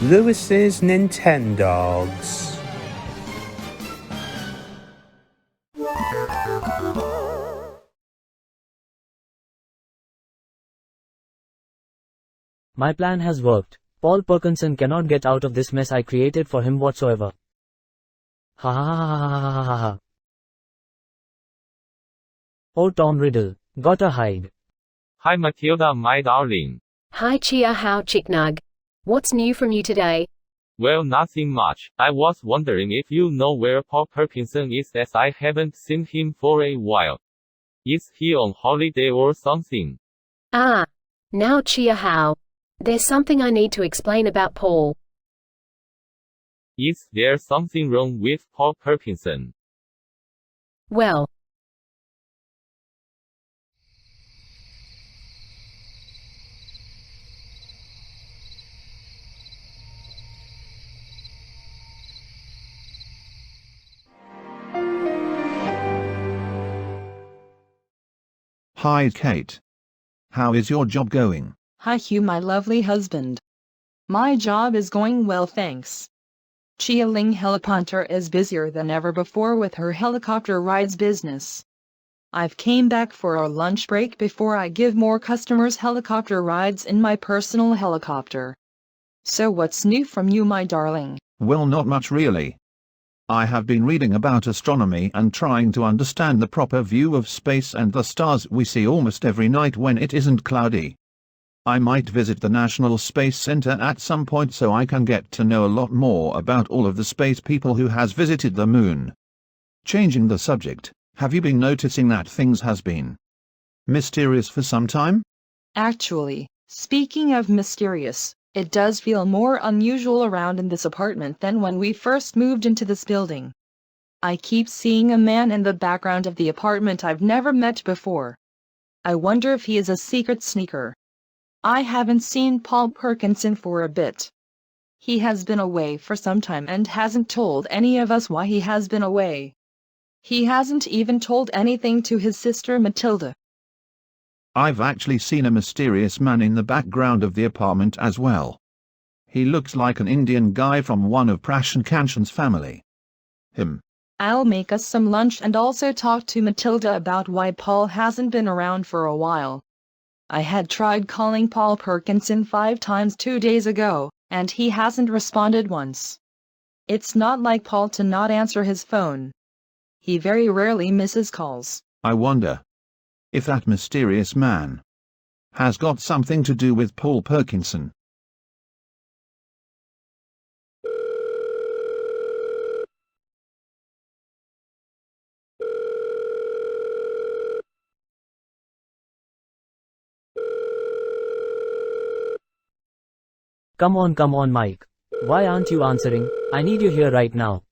Lewis's Nintendogs. My plan has worked. Paul Perkinson cannot get out of this mess I created for him whatsoever. Ha ha ha ha ha ha ha ha ha. Oh Tom Riddle, gotta hide. Hi Matilda, my darling. Hi Chia Hao Chicknug. What's new from you today? Well, nothing much. I was wondering if you know where Paul Perkinson is, as I haven't seen him for a while. Is he on holiday or something? Ah, now Chia Hao. There's something I need to explain about Paul. Is there something wrong with Paul Perkinson? Well, Hi Kate. How is your job going? Hi Hugh, my lovely husband. My job is going well, thanks. Chia Ling Helipunter is busier than ever before with her helicopter rides business. I've came back for a lunch break before I give more customers helicopter rides in my personal helicopter. So what's new from you, my darling? Well, not much really. I have been reading about astronomy and trying to understand the proper view of space and the stars we see almost every night when it isn't cloudy. I might visit the National Space Center at some point so I can get to know a lot more about all of the space people who has visited the moon. Changing the subject, have you been noticing that things has been mysterious for some time? Actually, speaking of mysterious, it does feel more unusual around in this apartment than when we first moved into this building. I keep seeing a man in the background of the apartment I've never met before. I wonder if he is a secret sneaker. I haven't seen Paul Perkinson for a bit. He has been away for some time and hasn't told any of us why he has been away. He hasn't even told anything to his sister Matilda. I've actually seen a mysterious man in the background of the apartment as well. He looks like an Indian guy from one of Prashant Kanchan's family. Him. I'll make us some lunch and also talk to Matilda about why Paul hasn't been around for a while. I had tried calling Paul Perkinson 5 times 2 days ago, and he hasn't responded once. It's not like Paul to not answer his phone. He very rarely misses calls. I wonder if that mysterious man has got something to do with Paul Perkinson. Come on Mike. Why aren't you answering? I need you here right now.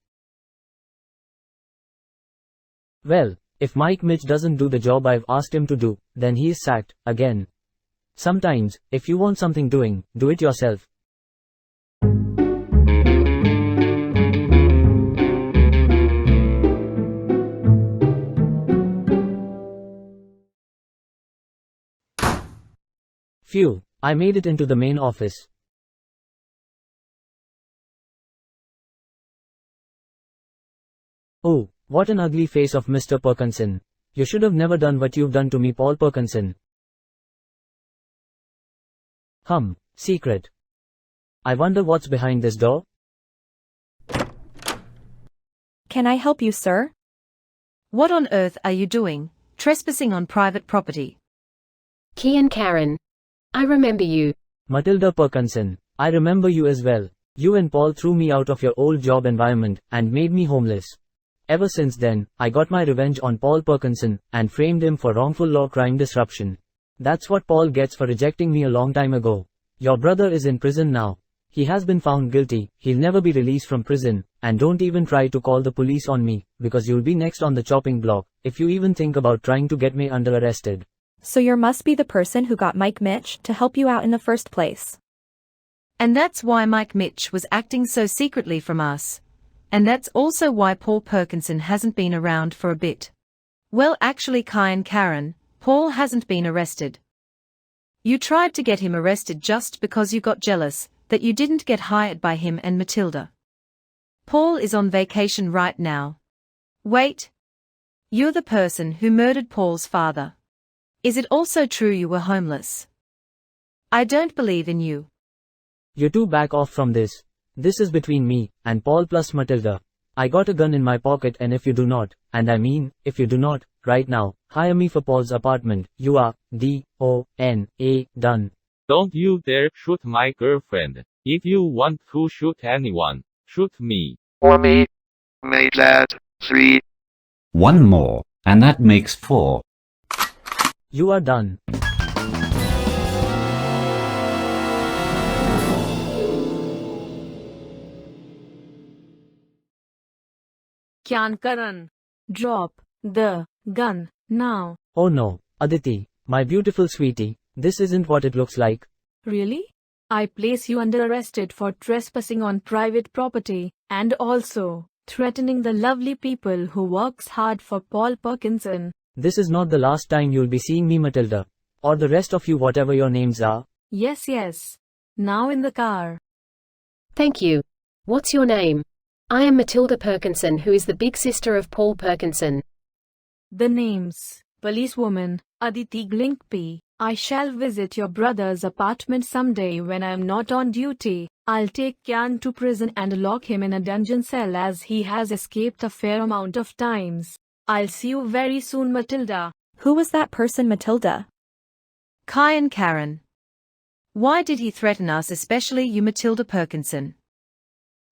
Well, if Mike Mitch doesn't do the job I've asked him to do, then he is sacked, again. Sometimes, if you want something doing, do it yourself. Phew, I made it into the main office. Oh, what an ugly face of Mr. Perkinson. You should have never done what you've done to me, Paul Perkinson. Secret. I wonder what's behind this door? Can I help you, sir? What on earth are you doing, trespassing on private property? Kyan Karan. I remember you. Matilda Perkinson, I remember you as well. You and Paul threw me out of your old job environment and made me homeless. Ever since then, I got my revenge on Paul Perkinson and framed him for wrongful law crime disruption. That's what Paul gets for rejecting me a long time ago. Your brother is in prison now. He has been found guilty, he'll never be released from prison, and don't even try to call the police on me, because you'll be next on the chopping block, if you even think about trying to get me under arrested. So you must be the person who got Mike Mitch to help you out in the first place. And that's why Mike Mitch was acting so secretly from us. And that's also why Paul Perkinson hasn't been around for a bit. Well, actually, Kyan Karan, Paul hasn't been arrested. You tried to get him arrested just because you got jealous that you didn't get hired by him and Matilda. Paul is on vacation right now. Wait. You're the person who murdered Paul's father. Is it also true you were homeless? I don't believe in you. You two back off from this. This is between me and Paul plus Matilda. I got a gun in my pocket, and if you do not, and I mean, if you do not, right now, hire me for Paul's apartment, you are D-O-N-A done. Don't you dare shoot my girlfriend. If you want to shoot anyone, shoot me. Or me. Make that 3. One more, and that makes 4. You are done. Kyan Karan, drop the gun now. Oh no, Aditi, my beautiful sweetie, this isn't what it looks like. Really? I place you under arrested for trespassing on private property, and also threatening the lovely people who works hard for Paul Parkinson. This is not the last time you'll be seeing me, Matilda. Or the rest of you, whatever your names are. Yes, yes. Now in the car. Thank you. What's your name? I am Matilda Parkinson, who is the big sister of Paul Parkinson. The names: Policewoman Aditi Glinkby. I shall visit your brother's apartment someday when I am not on duty. I'll take Kyan to prison and lock him in a dungeon cell, as he has escaped a fair amount of times. I'll see you very soon, Matilda. Who was that person, Matilda? Kyan Karan. Why did he threaten us, especially you, Matilda Parkinson?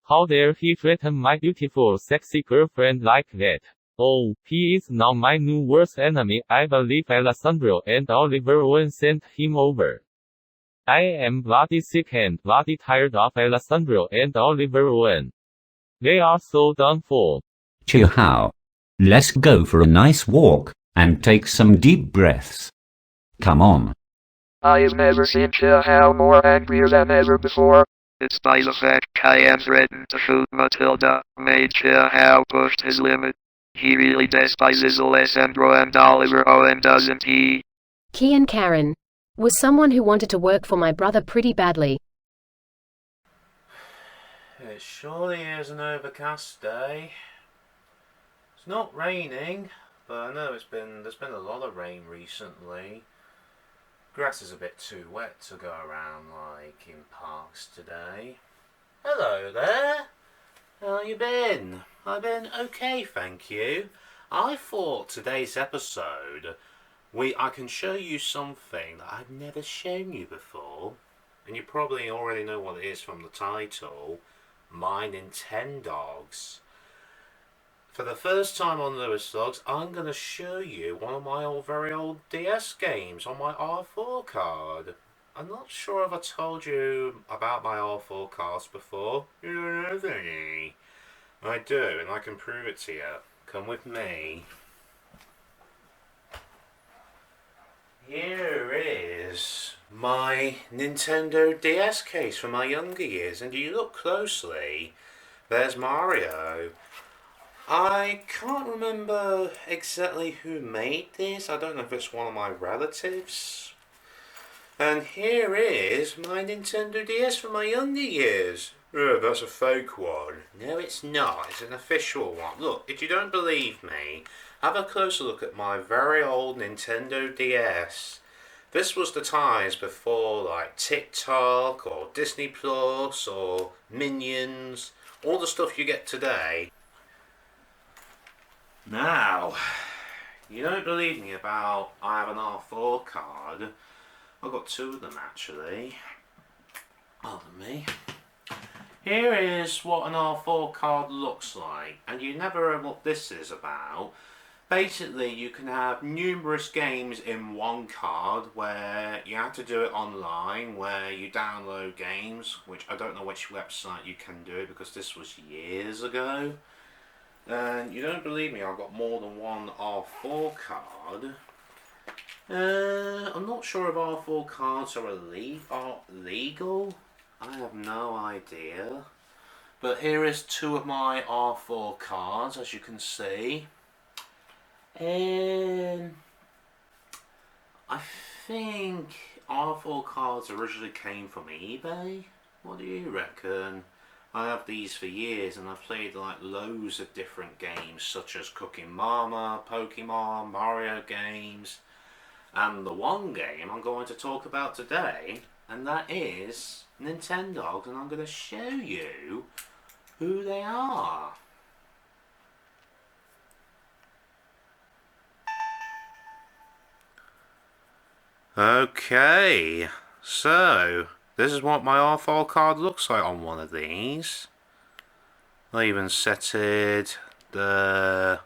How dare he threaten my beautiful, sexy girlfriend like that? Oh, he is now my new worst enemy. I believe Alessandro and Oliver Owen sent him over. I am bloody sick and bloody tired of Alessandro and Oliver Owen. They are so done for. Chill how. Let's go for a nice walk, and take some deep breaths. Come on. I have never seen Chiao more angrier than ever before. Despite the fact Kyan threatened to shoot Matilda, made Chiao push his limit. He really despises Alessandro and Oliver Owen, doesn't he? Kyan Karan was someone who wanted to work for my brother pretty badly. It surely is an overcast day. It's not raining, but I know there's been a lot of rain recently. Grass is a bit too wet to go around like in parks today. Hello there. How you been? I've been okay, thank you. I thought today's episode I can show you something that I've never shown you before, and you probably already know what it is from the title, My Nintendogs. For the first time on Lewis Vlogs, I'm going to show you one of my very old DS games on my R4 card. I'm not sure if I told you about my R4 cards before. You don't know any. I do, and I can prove it to you. Come with me. Here is my Nintendo DS case from my younger years, and you look closely, there's Mario. I can't remember exactly who made this. I don't know if it's one of my relatives. And here is my Nintendo DS from my younger years. Oh, that's a fake one. No, it's not. It's an official one. Look, if you don't believe me, have a closer look at my very old Nintendo DS. This was the times before like TikTok or Disney Plus or Minions, all the stuff you get today. Now, you don't believe me about I have an R4 card. I've got two of them actually. Pardon me. Here is what an R4 card looks like, and you never know what this is about. Basically, you can have numerous games in one card where you have to do it online, where you download games, which I don't know which website you can do because this was years ago. And you don't believe me, I've got more than one R4 card. I'm not sure if R4 cards are legal. I have no idea. But here is two of my R4 cards, as you can see. And I think R4 cards originally came from eBay. What do you reckon? I have these for years and I've played like loads of different games such as Cooking Mama, Pokemon, Mario games, and the one game I'm going to talk about today, and that is Nintendogs, and I'm going to show you who they are. Okay, so this is what my R4 card looks like on one of these. I even setted the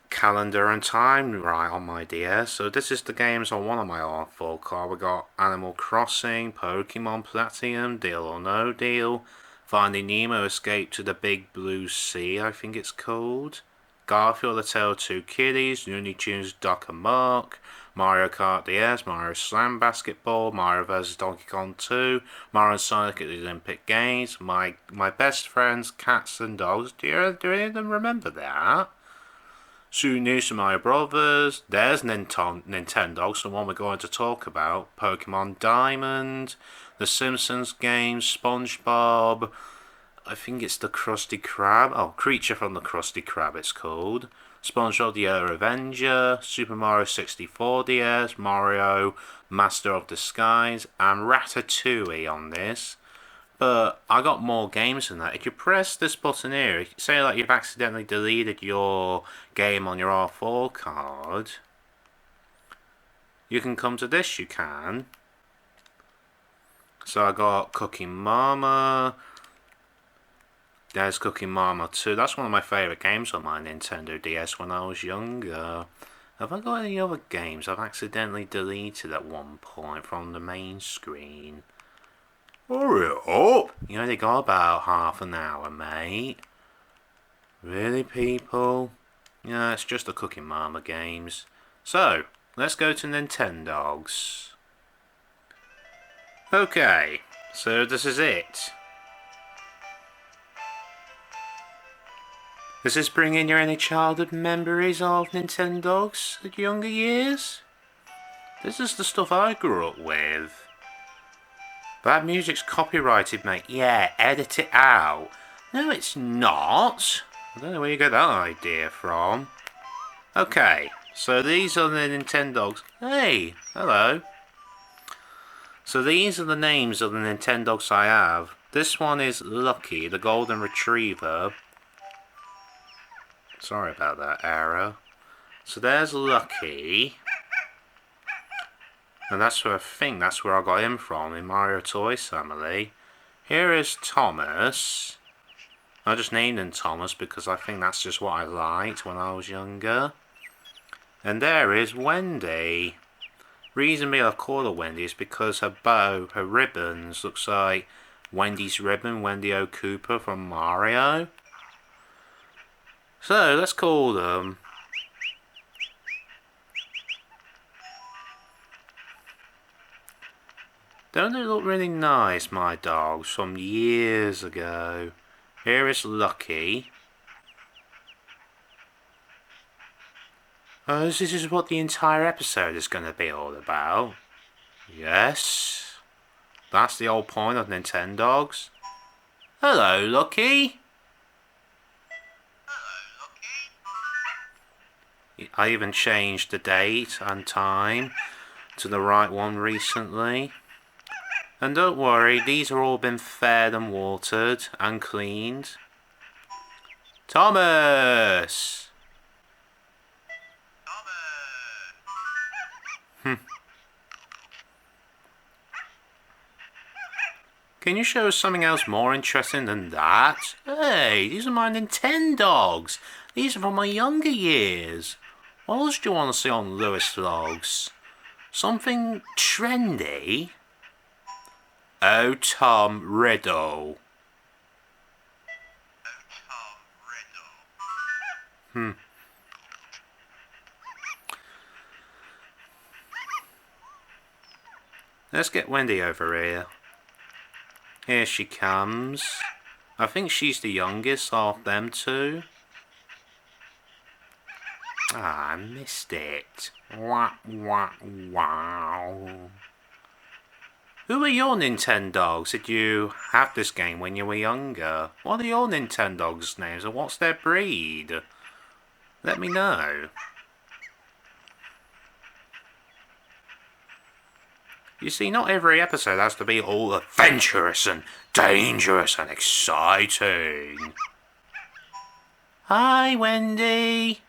calendar and time right on my DS. So this is the games on one of my R4 card. We got Animal Crossing, Pokemon Platinum, Deal or No Deal, Finding Nemo, Escape to the Big Blue Sea, I think it's called, Garfield, The Tale of Two Kitties, Looney Tunes, Duck and Mark, Mario Kart DS, Mario Slam Basketball, Mario vs Donkey Kong 2, Mario and Sonic at the Olympic Games, my best friends, cats and dogs. Do any of them remember that? Super New Super Mario Brothers, there's Nintendogs, the one we're going to talk about, Pokemon Diamond, The Simpsons games, SpongeBob, I think it's the Krusty Krab, Creature from the Krusty Krab it's called, SpongeBob the Yellow Avenger, Super Mario 64 DS, Mario Master of Disguise, and Ratatouille on this. But I got more games than that. If you press this button here, say like you've accidentally deleted your game on your R4 card, you can come to this, you can. So I got Cooking Mama. There's Cooking Mama 2. That's one of my favourite games on my Nintendo DS when I was younger. Have I got any other games I've accidentally deleted at one point from the main screen? Hurry up! You only got about half an hour, mate. Really, people? Yeah, it's just the Cooking Mama games. So, let's go to Nintendogs. Okay, so this is it. Does this bring in your any childhood memories of Nintendogs at younger years? This is the stuff I grew up with. That music's copyrighted, mate. Yeah, edit it out. No, it's not. I don't know where you got that idea from. Okay, so these are the Nintendogs. Hey, hello. So these are the names of the Nintendogs I have. This one is Lucky, the Golden Retriever. Sorry about that error. So there's Lucky. And that's where I think that's where I got him from, in Mario Toys family. Here is Thomas. I just named him Thomas because I think that's just what I liked when I was younger. And there is Wendy. Reason being I've called her Wendy is because her bow, her ribbons, looks like Wendy's ribbon, Wendy O. Cooper from Mario. So let's call them. Don't they look really nice, my dogs, from years ago? Here is Lucky. Oh, this is what the entire episode is going to be all about. Yes. That's the whole point of Nintendogs. Hello, Lucky. I even changed the date and time to the right one recently. And don't worry, these have all been fed and watered and cleaned. Thomas! Can you show us something else more interesting than that? Hey, these are my Nintendogs. These are from my younger years. What else do you want to see on Lewis Vlogs? Something trendy? Oh, Tom Riddle. Let's get Wendy over here. Here she comes. I think she's the youngest of them two. Ah, I missed it. Wah, wah, wow. Who are your Nintendogs? Did you have this game when you were younger? What are your Nintendogs' names and what's their breed? Let me know. You see, not every episode has to be all adventurous and dangerous and exciting. Hi, Wendy.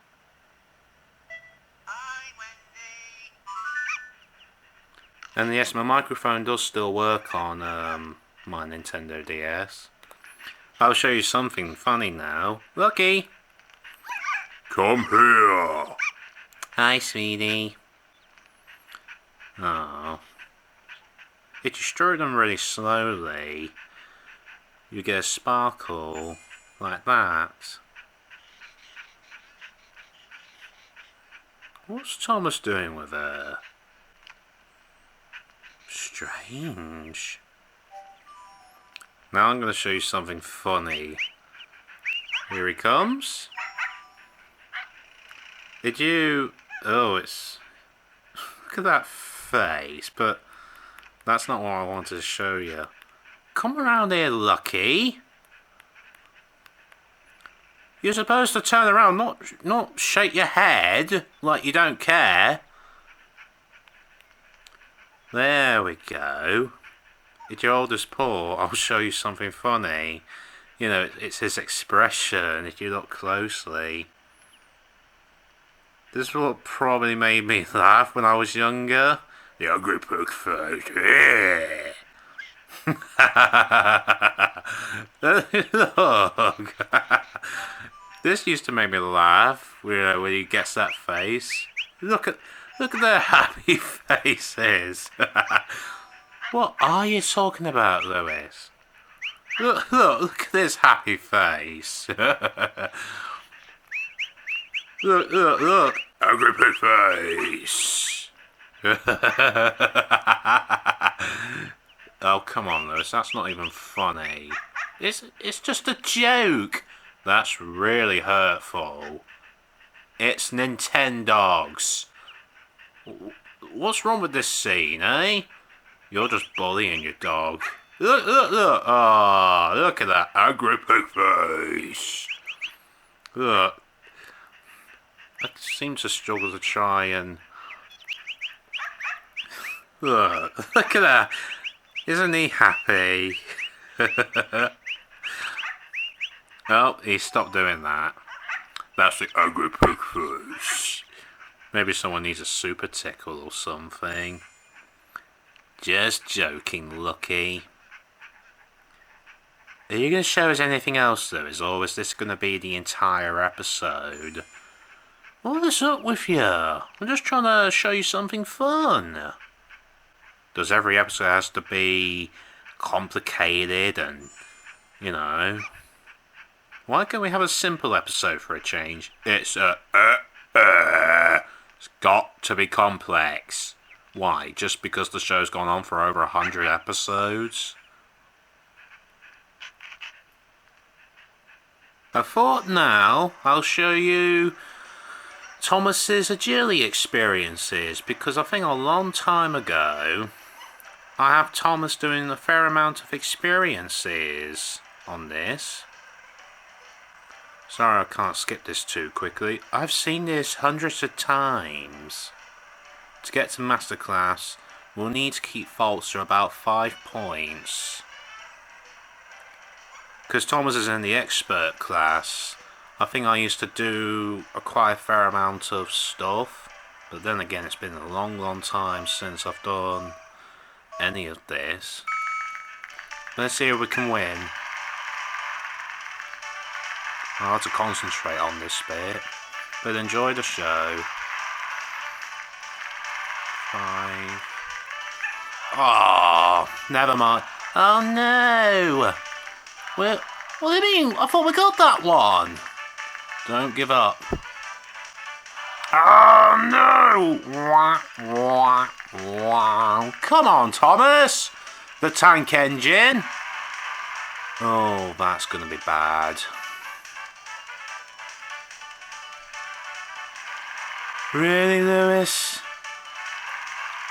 And yes, my microphone does still work on my Nintendo DS. I'll show you something funny now. Lucky! Come here! Hi, sweetie. Oh. If you stir them really slowly, you get a sparkle like that. What's Thomas doing with her? Strange. Now I'm going to show you something funny. Here he comes. Did you... Oh, it's... Look at that face, but that's not what I wanted to show you. Come around here, Lucky. You're supposed to turn around, not shake your head like you don't care. There we go. If your oldest paw, I'll show you something funny. You know, it's his expression if you look closely. This is what probably made me laugh when I was younger. The ugly pug face. Look. This used to make me laugh when he gets that face. Look at their happy faces. What are you talking about, Lewis? Look at this happy face. Look. Angry pig face. Oh, come on, Lewis. That's not even funny. It's just a joke. That's really hurtful. It's Nintendogs. What's wrong with this scene, eh? You're just bullying your dog. Look. Oh, look at that angry pig face. Look. I seem to struggle to try and... Look at that. Isn't he happy? Oh, he stopped doing that. That's the angry pig face. Maybe someone needs a super tickle or something. Just joking, Lucky. Are you going to show us anything else, Lewis, or is this going to be the entire episode? What is up with you? I'm just trying to show you something fun. Does every episode has to be complicated and, you know... Why can't we have a simple episode for a change? It's got to be complex. Why? Just because the show's gone on for over 100 episodes? I thought now I'll show you Thomas's agility experiences, because I think a long time ago I have Thomas doing a fair amount of experiences on this. Sorry I can't skip this too quickly. I've seen this hundreds of times. To get to Masterclass, we'll need to keep faults to about 5 points. Because Thomas is in the expert class, I think I used to do quite a fair amount of stuff. But then again, it's been a long time since I've done any of this. Let's see if we can win. I'll have to concentrate on this bit, but enjoy the show. 5. Oh, never mind. Oh no! What do you mean? I thought we got that one! Don't give up. Oh no! Come on, Thomas! The tank engine! Oh, that's gonna be bad. Really, Lewis?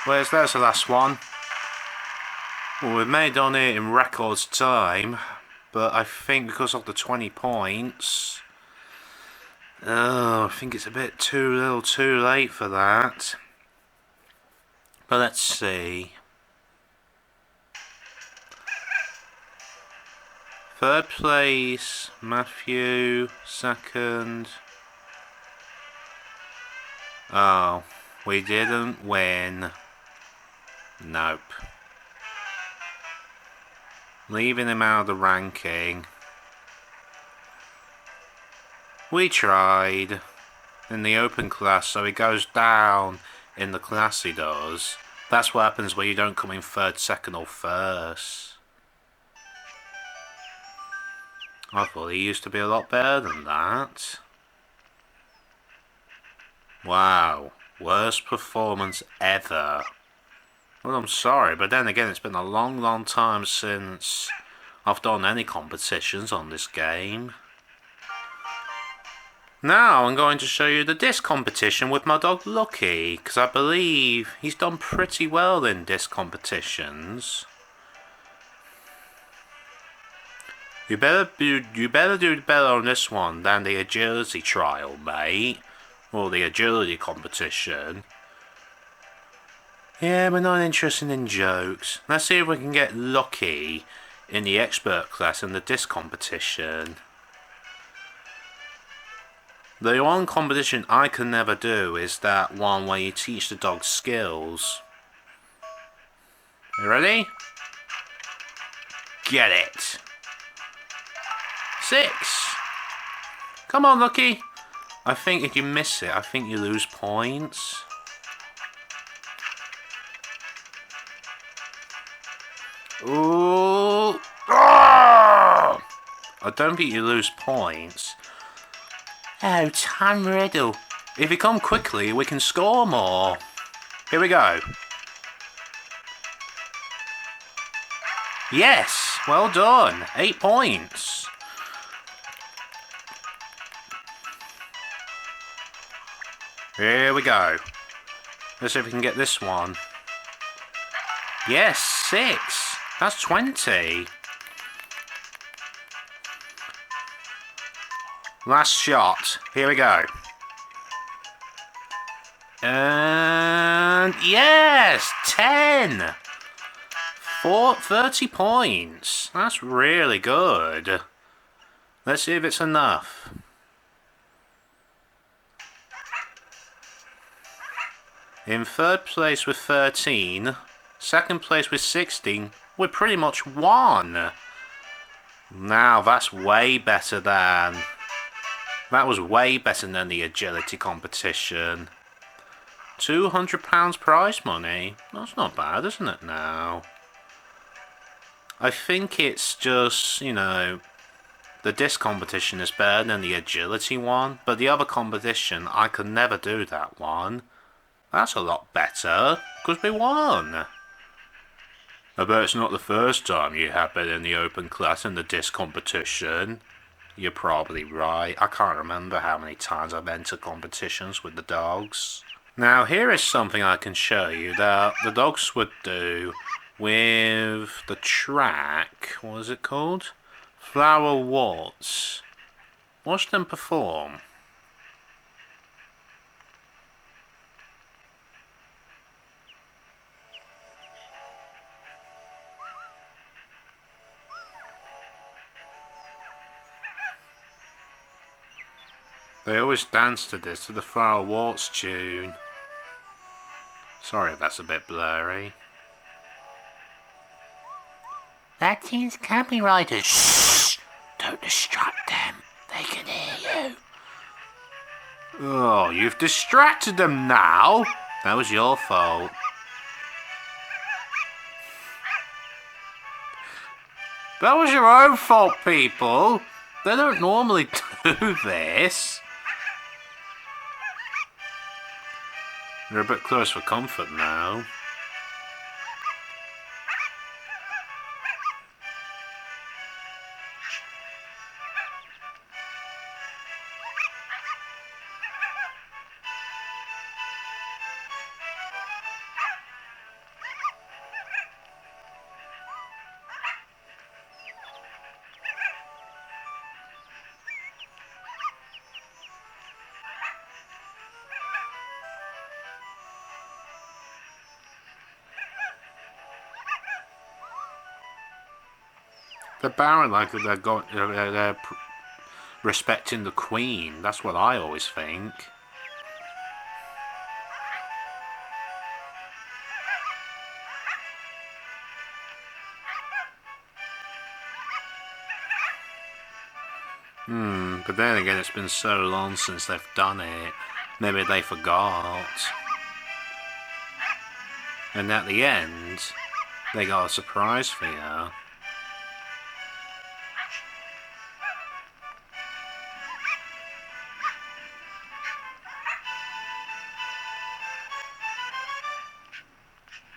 There's the last one. Well, we've made on it in record time, but I think because of the 20 points, I think it's a bit too late for that. But let's see. Third place, Matthew. Second. Oh, we didn't win. Nope. Leaving him out of the ranking. We tried in the open class, so he goes down in the class, he does. That's what happens when you don't come in third, second or first. I thought he used to be a lot better than that. Wow, worst performance ever. Well, I'm sorry, but then again, it's been a long time since I've done any competitions on this game. Now I'm going to show you the disc competition with my dog Lucky, because I believe he's done pretty well in disc competitions. You better do better on this one than the agility trial, mate. Or the agility competition. Yeah, we're not interested in jokes. Let's see if we can get lucky in the expert class in the disc competition. The one competition I can never do is that one where you teach the dog skills. You ready? Get it. 6. Come on, Lucky. I think if you miss it, I think you lose points. Ooh. Oh! I don't think you lose points. Oh, Tom Riddle. If you come quickly, we can score more. Here we go. Yes, well done. 8 points. Here we go. Let's see if we can get this one. Yes, 6. That's 20. Last shot. Here we go. And yes, 10. 30 points. That's really good. Let's see if it's enough. In third place with 13, second place with 16, we pretty much won. Now that's way better than... That was way better than the agility competition. £200 prize money. That's not bad, isn't it now? I think it's just, you know, the disc competition is better than the agility one, but the other competition, I could never do that one. That's a lot better, because we won. I bet it's not the first time you have been in the open class in the disc competition. You're probably right. I can't remember how many times I've entered competitions with the dogs. Now here is something I can show you that the dogs would do with the track. What is it called? Flower Waltz. Watch them perform. They always dance to this, to the Flower Waltz tune. Sorry if that's a bit blurry. That tune's copyrighted. Shh! Don't distract them. They can hear you. Oh, you've distracted them now. That was your fault. That was your own fault, people. They don't normally do this. They're a bit close for comfort now. They're bowing like they're respecting the Queen. That's what I always think. But then again, it's been so long since they've done it. Maybe they forgot. And at the end, they got a surprise for you.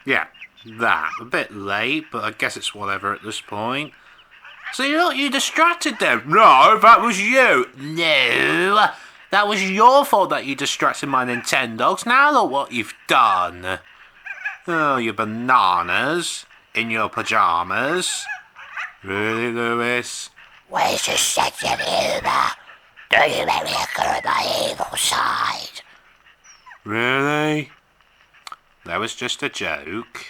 Yeah, that. A bit late, but I guess it's whatever at this point. So you distracted them. No, that was you. No, that was your fault that you distracted my Nintendogs. Now look what you've done. Oh, you bananas. In your pyjamas. Really, Lewis? Where's your sense of humour? Do you make me look on my evil side? Really? That was just a joke.